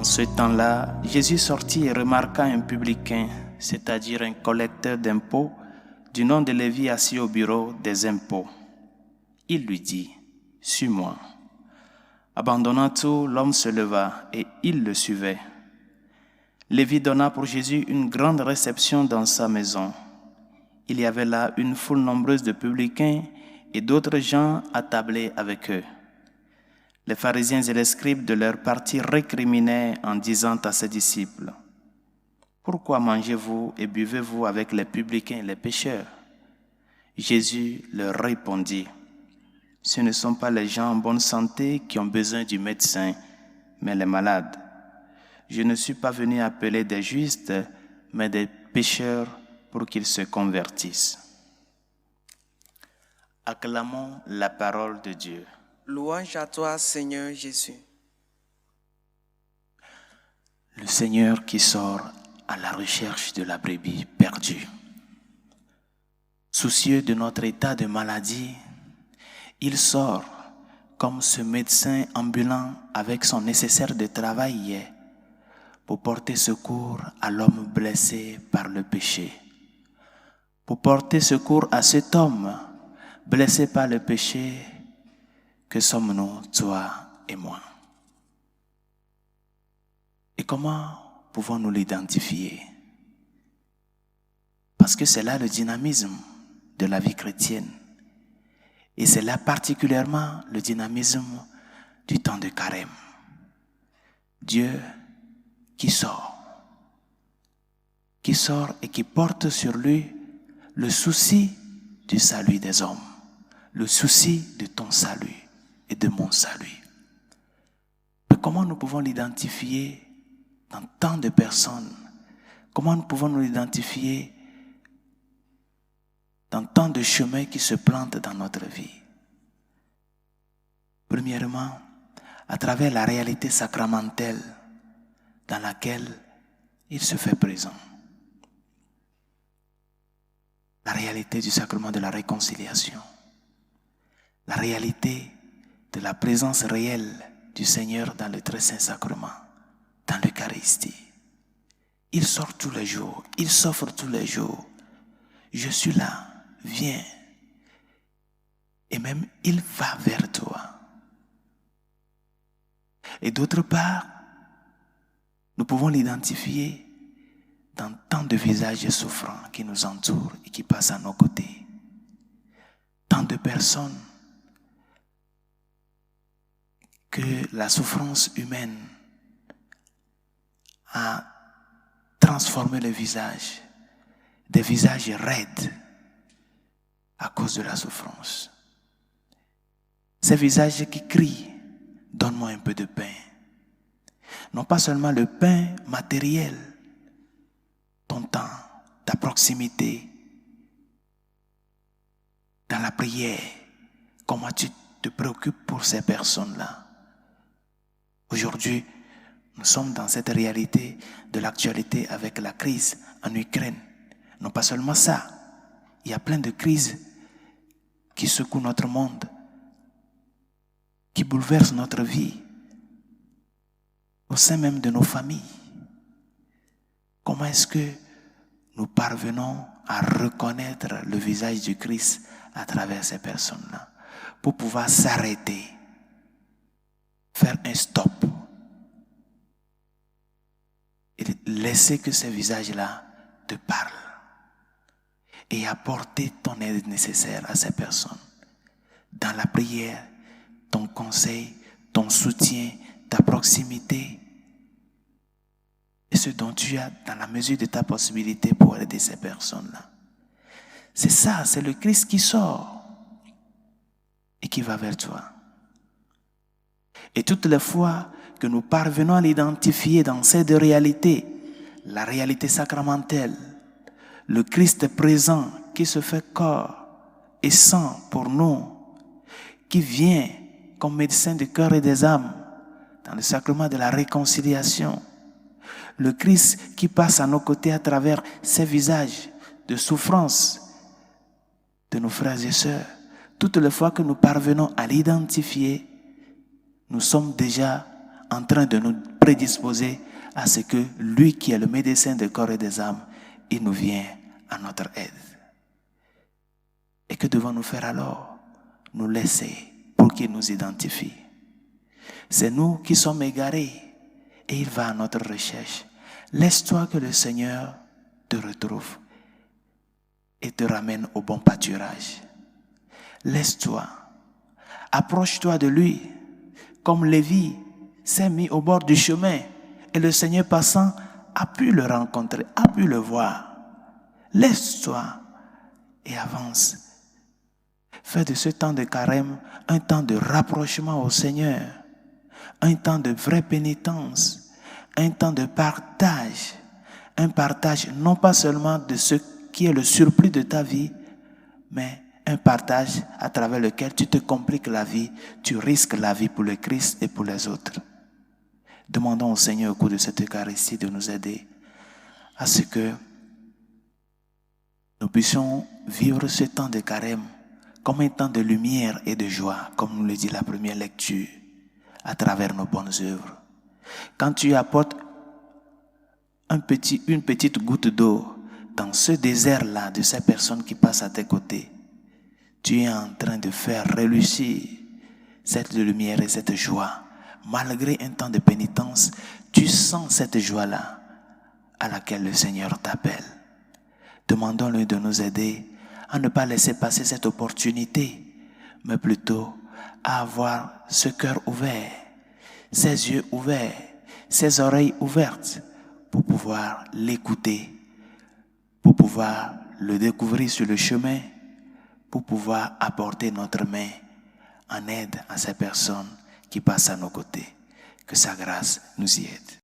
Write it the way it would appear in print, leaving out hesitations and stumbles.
En ce temps-là, Jésus sortit et remarqua un publicain, c'est-à-dire un collecteur d'impôts, du nom de Lévi assis au bureau des impôts. Il lui dit, « Suis-moi. » Abandonnant tout, l'homme se leva et il le suivait. Lévi donna pour Jésus une grande réception dans sa maison. Il y avait là une foule nombreuse de publicains et d'autres gens attablés avec eux. Les pharisiens et les scribes de leur parti récriminaient en disant à ses disciples, « Pourquoi mangez-vous et buvez-vous avec les publicains et les pécheurs ?» Jésus leur répondit, « Ce ne sont pas les gens en bonne santé qui ont besoin du médecin, mais les malades. Je ne suis pas venu appeler des justes, mais des pécheurs pour qu'ils se convertissent. » Acclamons la parole de Dieu. Louange à toi, Seigneur Jésus. Le Seigneur qui sort à la recherche de la brebis perdue. Soucieux de notre état de maladie, il sort comme ce médecin ambulant avec son nécessaire de travail pour porter secours à l'homme blessé par le péché. Pour porter secours à cet homme blessé par le péché, que sommes-nous, toi et moi? Et comment pouvons-nous l'identifier? Parce que c'est là le dynamisme de la vie chrétienne. Et c'est là particulièrement le dynamisme du temps de carême. Dieu qui sort et qui porte sur lui le souci du salut des hommes, le souci de ton salut et de mon salut. Mais comment nous pouvons l'identifier dans tant de personnes? Comment nous pouvons nous l'identifier dans tant de chemins qui se plantent dans notre vie? Premièrement, à travers la réalité sacramentelle dans laquelle il se fait présent. La réalité du sacrement de la réconciliation. La réalité de la présence réelle du Seigneur dans le très saint sacrement, dans l'Eucharistie. Il sort tous les jours, il s'offre tous les jours. Je suis là, viens. Et même il va vers toi. Et d'autre part, nous pouvons l'identifier dans tant de visages souffrants qui nous entourent et qui passent à nos côtés. Tant de personnes que la souffrance humaine a transformé le visage, des visages raides à cause de la souffrance. Ces visages qui crient, donne-moi un peu de pain. Non pas seulement le pain matériel, ton temps, ta proximité, dans la prière, comment tu te préoccupes pour ces personnes-là. Aujourd'hui, nous sommes dans cette réalité de l'actualité avec la crise en Ukraine. Non pas seulement ça, il y a plein de crises qui secouent notre monde, qui bouleversent notre vie, au sein même de nos familles. Comment est-ce que nous parvenons à reconnaître le visage du Christ à travers ces personnes-là, pour pouvoir s'arrêter, faire un stop et laisser que ces visages-là te parlent et apporter ton aide nécessaire à ces personnes dans la prière, ton conseil, ton soutien, ta proximité et ce dont tu as dans la mesure de ta possibilité pour aider ces personnes-là. C'est ça, c'est le Christ qui sort et qui va vers toi. Et toutes les fois que nous parvenons à l'identifier dans ces deux réalités, la réalité sacramentelle, le Christ présent qui se fait corps et sang pour nous, qui vient comme médecin du cœur et des âmes dans le sacrement de la réconciliation, le Christ qui passe à nos côtés à travers ces visages de souffrance de nos frères et sœurs. Toutes les fois que nous parvenons à l'identifier, nous sommes déjà en train de nous prédisposer à ce que lui qui est le médecin des corps et des âmes, il nous vient à notre aide. Et que devons-nous faire alors? Nous laisser pour qu'il nous identifie. C'est nous qui sommes égarés et il va à notre recherche. Laisse-toi que le Seigneur te retrouve et te ramène au bon pâturage. Laisse-toi, approche-toi de lui, comme Lévi s'est mis au bord du chemin et le Seigneur passant a pu le rencontrer, a pu le voir. Laisse-toi et avance. Fais de ce temps de carême un temps de rapprochement au Seigneur, un temps de vraie pénitence, un temps de partage, un partage non pas seulement de ce qui est le surplus de ta vie, mais un partage à travers lequel tu te compliques la vie, tu risques la vie pour le Christ et pour les autres. Demandons au Seigneur au cours de cette Eucharistie de nous aider à ce que nous puissions vivre ce temps de carême comme un temps de lumière et de joie, comme nous le dit la première lecture, à travers nos bonnes œuvres. Quand tu apportes une petite goutte d'eau dans ce désert-là de ces personnes qui passent à tes côtés, tu es en train de faire reluire cette lumière et cette joie. Malgré un temps de pénitence, tu sens cette joie-là à laquelle le Seigneur t'appelle. Demandons-lui de nous aider à ne pas laisser passer cette opportunité, mais plutôt à avoir ce cœur ouvert, ses yeux ouverts, ses oreilles ouvertes pour pouvoir l'écouter, pour pouvoir le découvrir sur le chemin, pour pouvoir apporter notre main en aide à ces personnes qui passent à nos côtés. Que sa grâce nous y aide.